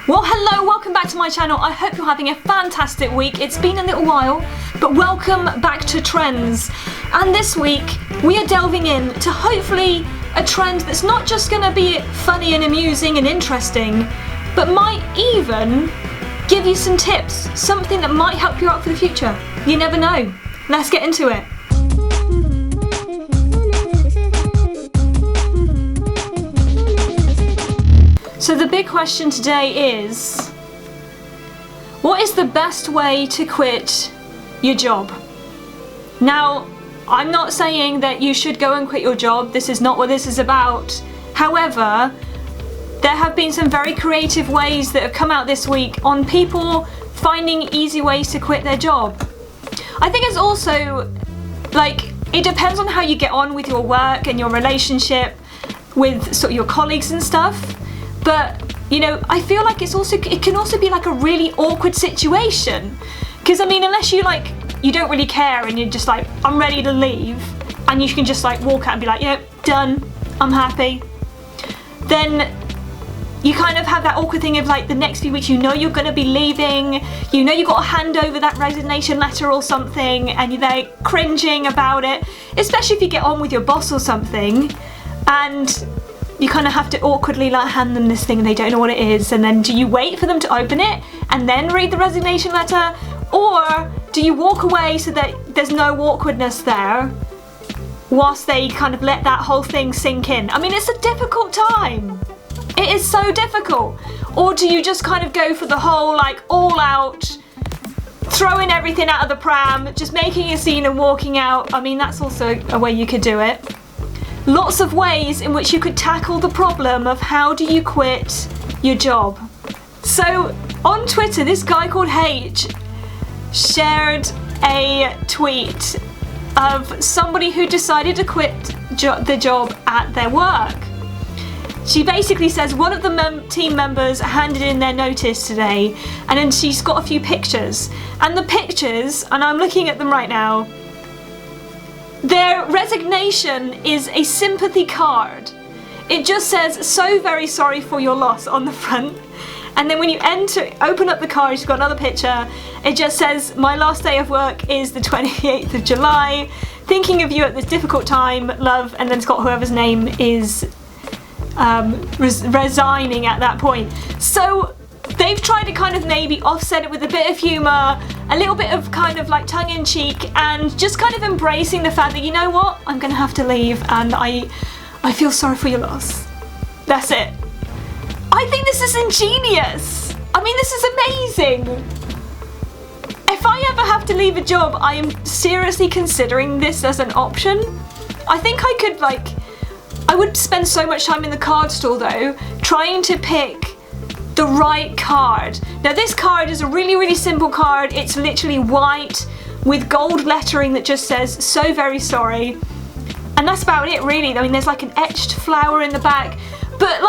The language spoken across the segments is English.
Well, hello, welcome back to my channel. I hope you're having a fantastic week. It's been a little while, but welcome back to trends. And this week, we are delving into hopefully a trend that's not just gonna be funny and amusing and interesting, but might even give you some tips, something that might help you out for the future. You never know. Let's get into it. So the big question today is, what is the best way to quit your job? Now, I'm not saying that you should go and quit your job. This is not what this is about. However, there have been some very creative ways that have come out this week on people finding easy ways to quit their job. I think it's also, it depends on how you get on with your work and your relationship with sort of your colleagues and stuff. But, you know, I feel like it can also be like a really awkward situation. Because, I mean, unless you don't really care and you're just like, I'm ready to leave, and you can just walk out and be like, yep, done, I'm happy. Then you kind of have that awkward thing of the next few weeks, you know you're going to be leaving, you know you've got to hand over that resignation letter or something, and you're there cringing about it, especially if you get on with your boss or something, and you kind of have to awkwardly hand them this thing and they don't know what it is, and then do you wait for them to open it and then read the resignation letter, or do you walk away so that there's no awkwardness there whilst they kind of let that whole thing sink in? I mean, it's a difficult time. It is so difficult. Or do you just kind of go for the whole all out, throwing everything out of the pram, just making a scene and walking out? I mean, that's also a way you could do it. Lots of ways in which you could tackle the problem of how do you quit your job. So on Twitter, this guy called H shared a tweet of somebody who decided to quit the job at their work. She basically says one of the team members handed in their notice today, and then she's got a few pictures. And the pictures, and I'm looking at them right now, their resignation is a sympathy card. It just says, "So very sorry for your loss" on the front. And then when you open up the card, you've got another picture. It just says, "My last day of work is the 28th of July. Thinking of you at this difficult time, love." And then it's got whoever's name is resigning at that point. So they've tried to kind of maybe offset it with a bit of humour, a little bit of kind of tongue-in-cheek, and just kind of embracing the fact that, you know what, I'm going to have to leave and I feel sorry for your loss. That's it. I think this is ingenious. I mean, this is amazing. If I ever have to leave a job, I am seriously considering this as an option. I think I could I would spend so much time in the card store though, trying to pick the right card. Now this card is a really, really simple card. It's literally white with gold lettering that just says, "So very sorry." And that's about it really. I mean, there's an etched flower in the back, but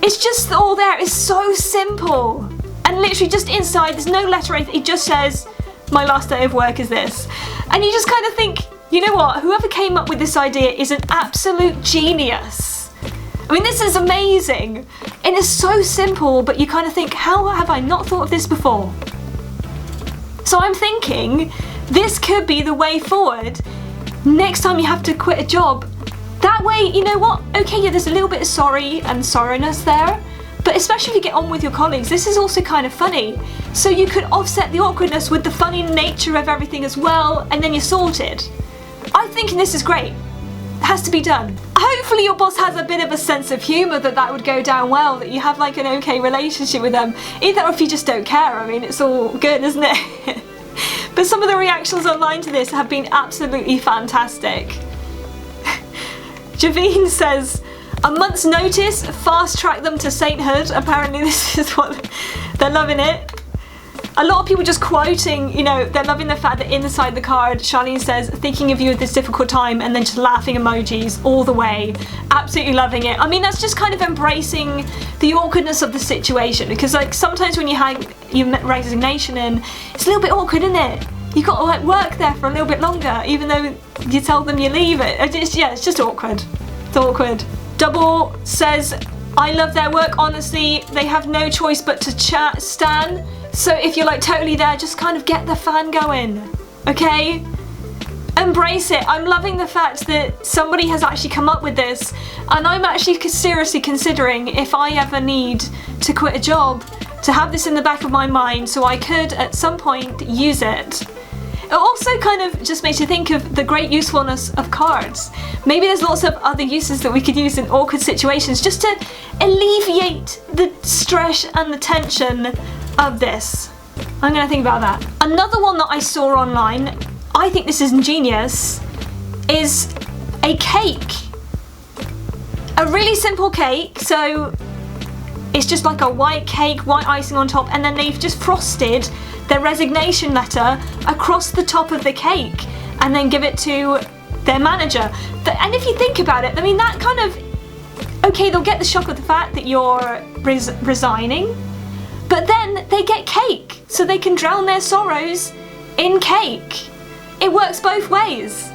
it's just all there. It's so simple. And literally just inside, there's no lettering. It just says, "My last day of work is this." And you just kind of think, you know what, whoever came up with this idea is an absolute genius. I mean, this is amazing. It is so simple, but you kind of think, how have I not thought of this before? So I'm thinking this could be the way forward next time you have to quit a job. That way, you know what, okay, yeah, there's a little bit of sorry and sorriness there, but especially if you get on with your colleagues, this is also kind of funny. So you could offset the awkwardness with the funny nature of everything as well, and then you're sorted. I'm thinking this is great. It has to be done. Hopefully your boss has a bit of a sense of humour that would go down well, that you have an okay relationship with them. Either if you just don't care, I mean, it's all good, isn't it? But some of the reactions online to this have been absolutely fantastic. Javine says, "A month's notice, fast track them to sainthood." Apparently this is what, they're loving it. A lot of people just quoting, you know, they're loving the fact that inside the card, Charlene says, "Thinking of you at this difficult time," and then just laughing emojis all the way. Absolutely loving it. I mean, that's just kind of embracing the awkwardness of the situation, because sometimes when you have your resignation in, it's a little bit awkward, isn't it? You've got to work there for a little bit longer, even though you tell them you leave it. It's just awkward. It's awkward. Double says, I love their work, honestly. They have no choice but to stan. So if you're like totally there, just kind of get the fan going, okay? Embrace it. I'm loving the fact that somebody has actually come up with this, and I'm actually seriously considering, if I ever need to quit a job, to have this in the back of my mind so I could at some point use it. It also kind of just makes you think of the great usefulness of cards. Maybe there's lots of other uses that we could use in awkward situations just to alleviate the stress and the tension of this. I'm gonna think about that. Another one that I saw online, I think this is ingenious, is a cake. A really simple cake, so it's just like a white cake, white icing on top, and then they've just frosted their resignation letter across the top of the cake and then give it to their manager. And if you think about it, I mean, that kind of, okay, they'll get the shock of the fact that you're resigning, but then they get cake, so they can drown their sorrows in cake. It works both ways.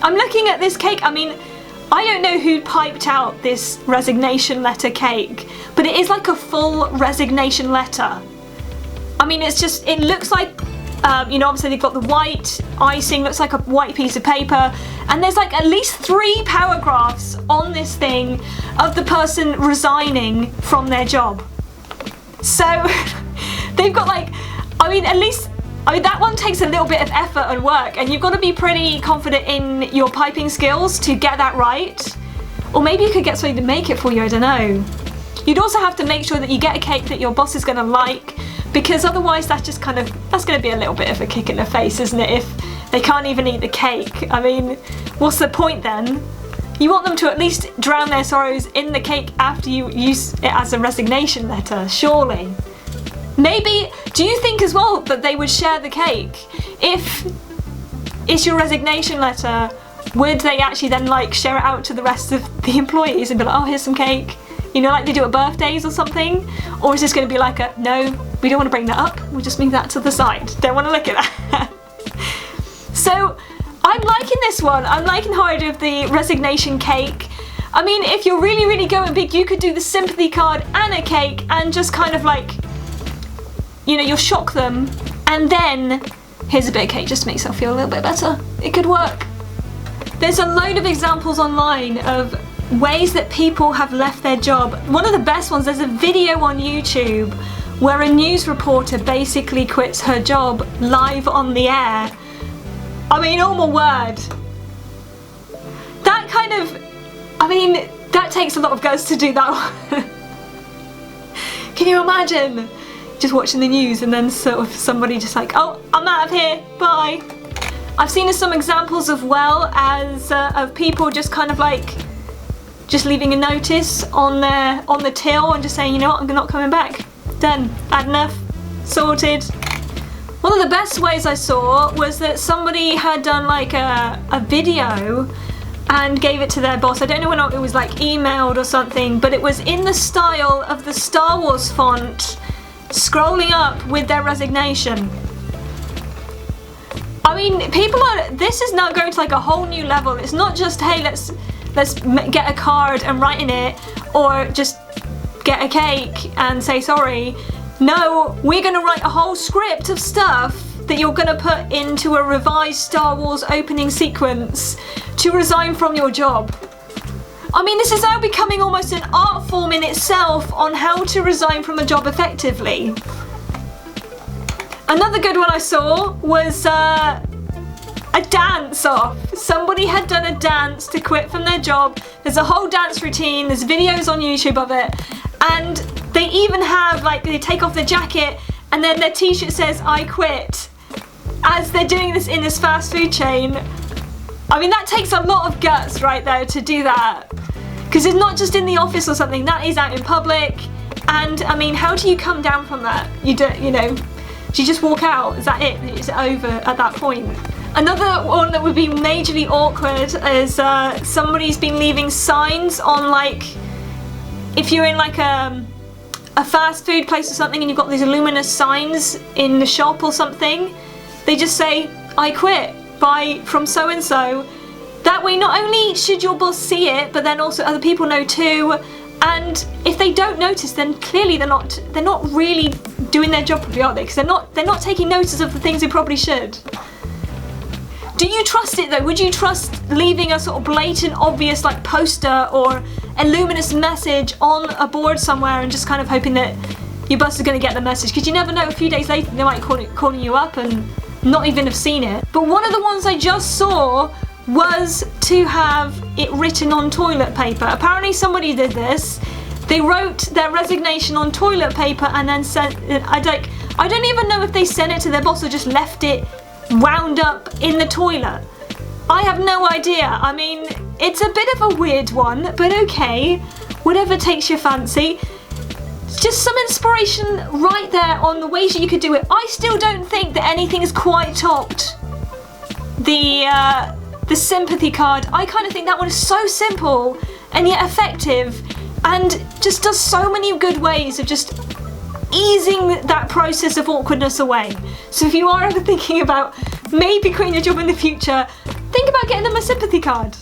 I'm looking at this cake, I mean, I don't know who piped out this resignation letter cake, but it is like a full resignation letter. I mean, it's just, it looks like, you know, obviously they've got the white icing, looks like a white piece of paper, and there's like at least 3 paragraphs on this thing of the person resigning from their job. So, they've got like, I mean, at least, I mean, that one takes a little bit of effort and work, and you've got to be pretty confident in your piping skills to get that right. Or maybe you could get somebody to make it for you, I don't know. You'd also have to make sure that you get a cake that your boss is going to like, because otherwise that's just kind of, that's going to be a little bit of a kick in the face, isn't it, if they can't even eat the cake? I mean, what's the point then? You want them to at least drown their sorrows in the cake after you use it as a resignation letter, surely. Maybe, do you think as well that they would share the cake? If it's your resignation letter, would they actually then like share it out to the rest of the employees and be like, oh, here's some cake? You know, like they do at birthdays or something? Or is this going to be like a, no, we don't want to bring that up, we'll just move that to the side. Don't want to look at that. So, I'm liking this one. I'm liking how I do the resignation cake. I mean, if you're really, really going big, you could do the sympathy card and a cake and just kind of like, you know, you'll shock them, and then here's a bit of cake just to make yourself feel a little bit better. It could work. There's a load of examples online of ways that people have left their job. One of the best ones, there's a video on YouTube where a news reporter basically quits her job live on the air. I mean, oh my word. That kind of, I mean, that takes a lot of guts to do that one. Can you imagine? Just watching the news and then sort of somebody just like, oh, I'm out of here, bye. I've seen some examples as well as of people just kind of like just leaving a notice on the till and just saying, you know what, I'm not coming back. Done, had enough, sorted. One of the best ways I saw was that somebody had done like a video and gave it to their boss. I don't know whether it was like emailed or something, but it was in the style of the Star Wars font, scrolling up with their resignation. I mean, people are, this is now going to like a whole new level. It's not just, hey, let's get a card and write in it, or just get a cake and say sorry. No, we're going to write a whole script of stuff that you're going to put into a revised Star Wars opening sequence to resign from your job. I mean, this is now becoming almost an art form in itself on how to resign from a job effectively. Another good one I saw was a dance off. Somebody had done a dance to quit from their job. There's a whole dance routine, there's videos on YouTube of it, and they even have, like, they take off their jacket and then their t-shirt says, I quit, as they're doing this in this fast food chain. I mean, that takes a lot of guts right there to do that. Because it's not just in the office or something, that is out in public. And I mean, how do you come down from that? You don't, you know, do you just walk out? Is that it? Is it over at that point? Another one that would be majorly awkward is somebody's been leaving signs on, like, if you're in like a fast food place or something and you've got these luminous signs in the shop or something, they just say, I quit, bye from so-and-so. That way not only should your boss see it, but then also other people know too, And if they don't notice, then clearly they're not really doing their job properly, are they? Because they're not taking notice of the things they probably should. Do you trust it though? Would you trust leaving a sort of blatant, obvious like poster or a luminous message on a board somewhere and just kind of hoping that your boss is going to get the message? Because you never know, a few days later they might calling you up and not even have seen it. But one of the ones I just saw was to have it written on toilet paper. Apparently somebody did this. They wrote their resignation on toilet paper and then sent it. I don't even know if they sent it to their boss or just left it wound up in the toilet. I have no idea. I mean, it's a bit of a weird one, but okay, whatever takes your fancy. Just some inspiration right there on the ways that you could do it. I still don't think that anything has quite topped the sympathy card. I kind of think that one is so simple and yet effective, and just does so many good ways of just easing that process of awkwardness away. So if you are ever thinking about maybe quitting your job in the future, think about getting them a sympathy card.